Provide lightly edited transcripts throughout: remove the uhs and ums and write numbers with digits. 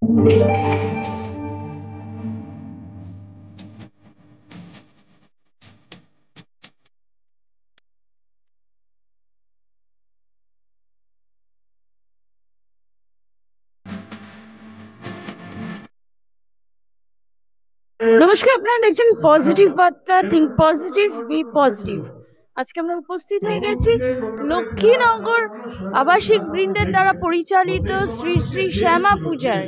নমস্কার, আপনারা দেখছেন পজিটিভ বার্তা, থিঙ্ক পজিটিভ, বি পজিটিভ। আজকে আমরা উপস্থিত হয়ে গেছি লক্ষ্মীনগর আবাসিক বৃন্দের দ্বারা পরিচালিত শ্রী শ্রী শ্যামা পূজার,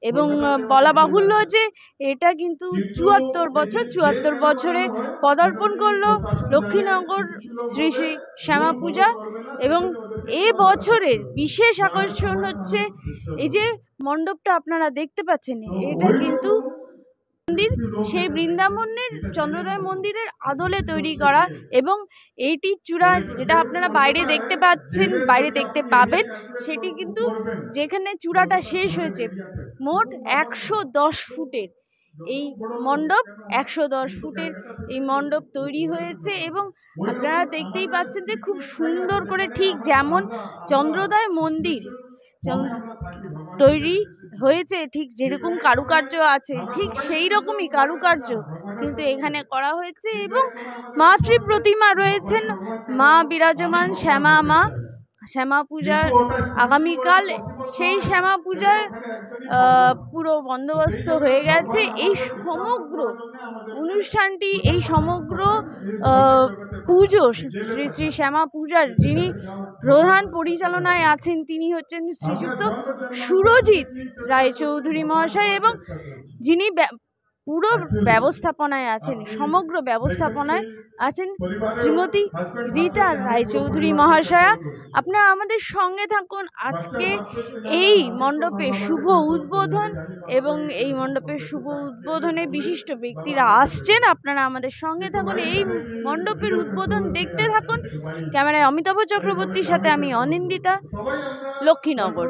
এবং বলা বাহুল্য যে এটা কিন্তু ৭৪ বছরে পদার্পণ করলো লক্ষ্মীনগর শ্রী শ্রী শ্যামা পূজা। এবং এ বছরের বিশেষ আকর্ষণ হচ্ছে এই যে মণ্ডপটা আপনারা দেখতে পাচ্ছেন, এটা কিন্তু মন্দির, সেই বৃন্দাবনের চন্দ্রোদয় মন্দিরের আদলে তৈরি করা। এবং এইটির চূড়া যেটা আপনারা বাইরে দেখতে পাচ্ছেন, বাইরে দেখতে পাবেন, সেটি কিন্তু যেখানে চূড়াটা শেষ হয়েছে, মোট ১১০ ফুটের এই মণ্ডপ, ১১০ ফুটের এই মণ্ডপ তৈরি হয়েছে। এবং আপনারা দেখতেই পাচ্ছেন যে খুব সুন্দর করে, ঠিক যেমন চন্দ্রোদয় মন্দির তৈরি হয়েছে, ঠিক যেরকম কারুকার্য আছে, ঠিক সেই রকমই কারুকার্য কিন্তু এখানে করা হয়েছে। এবং মাতৃ প্রতিমা রয়েছেন, মা বিরাজমান, শ্যামা মা। শ্যামা পূজার আগামীকাল, সেই শ্যামা পূজায় পুরো বন্দোবস্ত হয়ে গেছে। এই সমগ্র অনুষ্ঠানটি, এই সমগ্র পুজো, শ্রী শ্রী শ্যামা পূজার যিনি প্রধান পরিচালনায় আছেন, তিনি হচ্ছেন শ্রীযুক্ত সুরজিৎ রায়চৌধুরী মহাশয়, এবং যিনি পুরো ব্যবস্থাপনায় আছেন, সমগ্র ব্যবস্থাপনায় আছেন শ্রীমতী রীতা রায়চৌধুরী মহাশয়া। আপনারা আমাদের সঙ্গে থাকুন। আজকে এই মণ্ডপের শুভ উদ্বোধন, এবং এই মণ্ডপের শুভ উদ্বোধনে বিশিষ্ট ব্যক্তিরা আসছেন। আপনারা আমাদের সঙ্গে থাকুন, এই মণ্ডপের উদ্বোধন দেখতে থাকুন। ক্যামেরায় অমিতাভ চক্রবর্তীর সাথে আমি অনিন্দিতা, লক্ষ্মীনগর।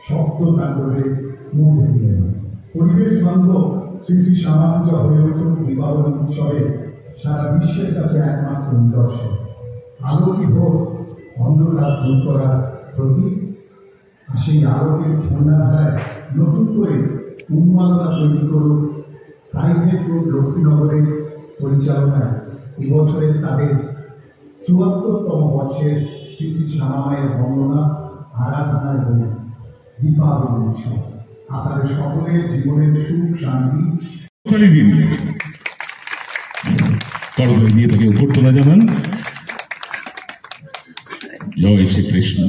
শব্দ তাণ্ডবের মধ্যে দিয়ে পরিবেশ বান্ধব শ্রী শ্রী শ্যামা পূজা হয়ে ওঠুন দীপাবলি উৎসবে সারা বিশ্বের কাছে একমাত্র নিদর্শন। আলোকই হোক অন্ধকার দূর করার প্রতীক। আর সেই আলোকের সন্ধ্যাধারায় নতুন করে উন্মাদনা তৈরি করুন প্রাইভেট রোড লক্ষ্মীনগরের পরিচালনায় এবছরের তাদের ৭৪তম বর্ষের শ্রী শ্রী শ্যামা মায়ের বন্দনা আরাধনায় বলুন দীপাবলি উৎসব। আপনাদের সকলের জীবনের সুখ শান্তি দিন করতালি দিয়ে তাকে অভ্যর্থনা জানান। জয় শ্রীকৃষ্ণ।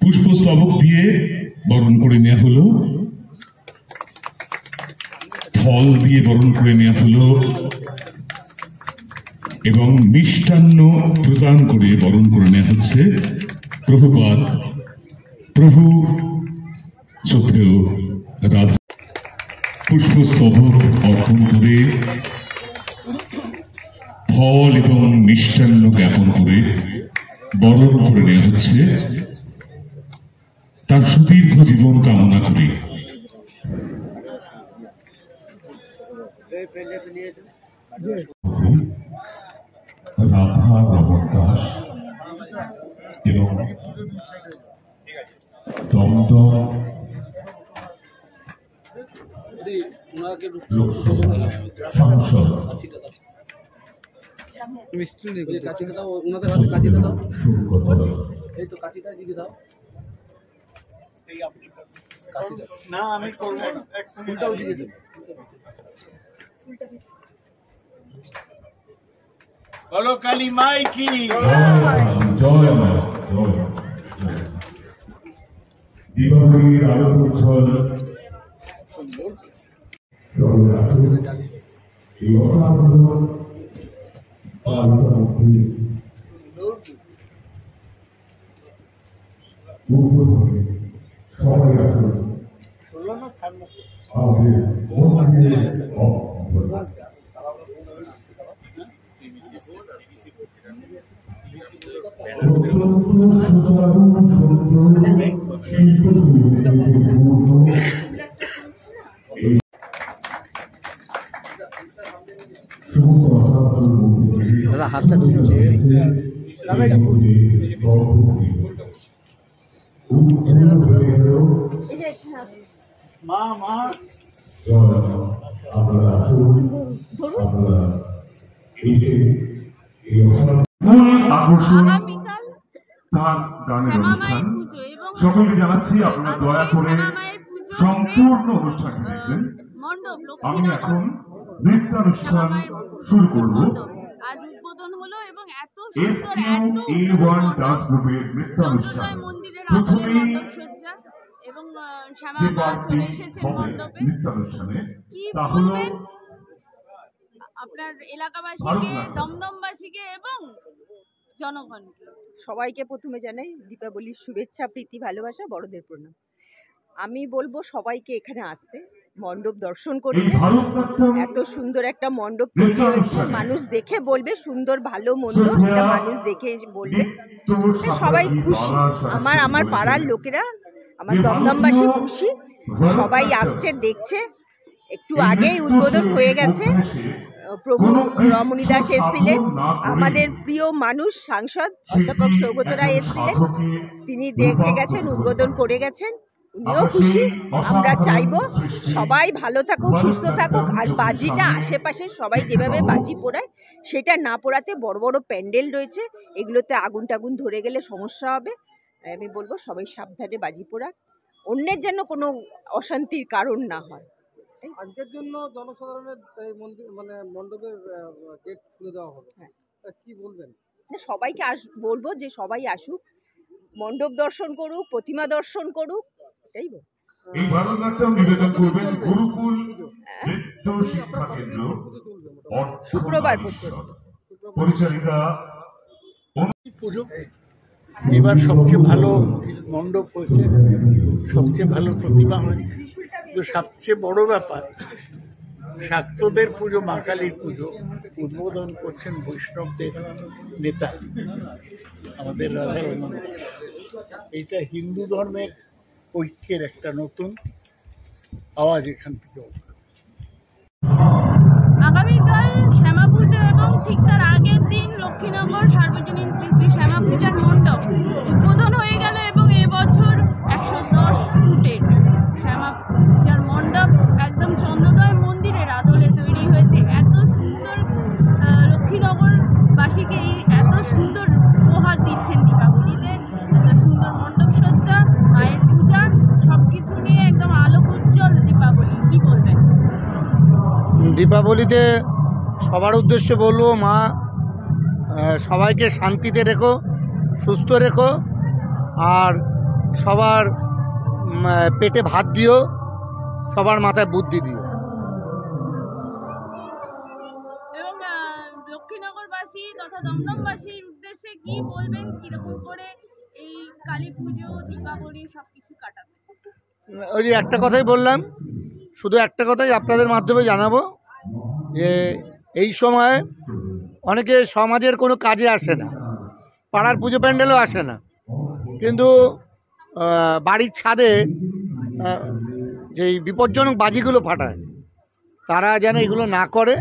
পুষ্পস্তবক দিয়ে বরণ করে নেওয়া হলো, ফল দিয়ে বরণ করে নেওয়া হলো, এবং মিষ্টান্ন প্রদান করে বরণ করে নেওয়া হচ্ছে প্রভুপাদ প্রভু শ্রদ্ধেয় রাধা। পুষ্পস্তবক অর্পণ করে, ফল এবং মিষ্টান্ন জ্ঞাপন করে বরণ করে নেওয়া হচ্ছে, তার সুদীর্ঘ জীবন কামনা করে। রাধা রমন দাস এবং দমদম সংসদ কাছিটা দাও, ওনাদের হাতে কাছিটা দাও, এই তো কাছিটা দিকে দাও, কাছিটা না আমি করব না, ফুলটাও দিয়ে দাও। বলো কালী মাই কি জয় মা। দীপাবলির আলো উজ্জ্বল সবাই আসুন হাতটা ঢুকছে মা মা আপনারা আকর্ষণ আগামীকাল তার গানের শ্যামা অনুষ্ঠান মায়ের পুজো এবং সকলকে জানাচ্ছি আপনারা দয়া আজকে করে শ্যামা মায়ের পুজো সম্পূর্ণ অনুষ্ঠানটি দেখবেন। মণ্ডপ আমি লক্ষ্মীনগর এখন নৃত্যানুষ্ঠান শুরু করব। আজ উদ্বোধন হলো এবং এত SUA1 সুন্দর ডান্স গ্রুপের নৃত্যানুষ্ঠান চন্দ্রোদয় মন্দিরের আদলের প্রথমেই মণ্ডপ সজ্জা এবং শ্যামা যে মা পার্টটি চলে এসেছেন হবে মণ্ডপে। নৃত্যানুষ্ঠানে কি তা হলো বলবেন আপনার এলাকাবাসীকে, ভারতনাট্যম। দমদমবাসীকে এবং জনগণকে? সবাইকে প্রথমে জানাই দীপাবলির শুভেচ্ছা, প্রীতি, ভালোবাসা, বড়দের প্রণাম। আমি বলবো সবাইকে এখানে আসতে, মণ্ডপ দর্শন এই করতে। ভারতনাট্যম এত সুন্দর একটা মণ্ডপ তৈরি হয়েছে, মানুষ দেখে বলবে সুন্দর, ভালো মন্দ সেটা মানুষ দেখে এসে বলবে। সবাই খুশি, আমার পাড়ার লোকেরা, আমার দমদমবাসী খুশি, সবাই আসছে দেখছে। একটু আগেই উদ্বোধন হয়ে গেছে, প্রভু রমণী দাস এসেছিলেন, আমাদের প্রিয় মানুষ সাংসদ অধ্যাপক সৌগত রায় এসেছিলেন, তিনি দেখে গেছেন, উদ্বোধন করে গেছেন, উনিও খুশি। আমরা চাইবো সবাই ভালো থাকুক, সুস্থ থাকুক, আর বাজিটা আশেপাশে সবাই যেভাবে বাজি পোড়ায় সেটা না পোড়াতে। বড় বড় প্যান্ডেল রয়েছে, এগুলোতে আগুন টাগুন ধরে গেলে সমস্যা হবে। তাই আমি বলবো সবাই সাবধানে বাজি পোড়াক, অন্যের যেন কোনো অশান্তির কারণ না হয়। আজকের জন্য জনসাধারণের এই মন্দির মানে মণ্ডপের গেট খুলে দেওয়া হবে। হ্যাঁ। কি বলবেন? সবাইকে বলবো যে সবাই আসুক, মণ্ডপ দর্শন করুক, প্রতিমা দর্শন করুক, এটাই বল। এই ভারতনাট্যম নিবেদন করবেন চলবে গুরুকুল পুজো? নৃত্য শিক্ষা কেন্দ্র পুজো চলবে মোটামুটি? অর্থ শুক্রবার নারীশ্বর। পর্যন্ত। পরিচালিকা পুজো এবার সবচেয়ে ভালো মণ্ডপ হয়েছে, সবচেয়ে ভালো প্রতিমা হয়েছে, কিন্তু সবচেয়ে বড় ব্যাপার শাক্তদের পুজো, মা কালীর পুজো উদ্বোধন করছেন বৈষ্ণবদের নেতা আমাদের রাধারমণ। এইটা হিন্দু ধর্মের ঐক্যের একটা নতুন আওয়াজ এখান থেকে। আগামীকাল শ্যামা পুজো এবং ঠিক তার আগের দিন লক্ষ্মীনগর সার্বজনীন শ্রী শ্রী শ্যামা পূজার মণ্ডপ উদ্বোধন হয়ে গেল এবং এবছর 110 ফুটের শ্যামা পূজার মণ্ডপ একদম চন্দ্রোদয় মন্দিরের আদলে তৈরি হয়েছে। এত সুন্দর লক্ষ্মীনগরবাসীকে এই এত সুন্দর উপহার দিচ্ছেন দীপাবলিতে, এত সুন্দর মণ্ডপ সজ্জা, মায়ের পূজা, সবকিছু নিয়ে একদম আলোক উজ্জ্বল দীপাবলি। কি বলবেন? দীপাবলিতে সবার উদ্দেশ্যে বলবো, মা সবাইকে শান্তিতে রেখো, সুস্থ রেখো, আর সবার পেটে ভাত দিও, সবার মাথায় বুদ্ধি দিও। এবং লক্ষ্মীনগরবাসী তথা দমদমবাসীর উদ্দেশ্যে কি বলবেন, কিরকম করে এই কালী পুজো, দীপাবলি সবকিছু কাটাবেন? ওই যে একটা কথাই বললাম, শুধু একটা কথাই আপনাদের মাধ্যমে জানাবো যে এই সময় অনেকে সমাজের কোনো কাজে আসে না, পাড়ার পুজো প্যান্ডেলও আসে না, কিন্তু বাড়ির ছাদে যেই বিপজ্জনক বাজিগুলো ফাটায়, তারা যেন এগুলো না করে।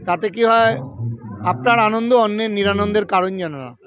তাতে কি হয়, আপনার আনন্দ অন্যের নিরানন্দের কারণ যেন না হয়।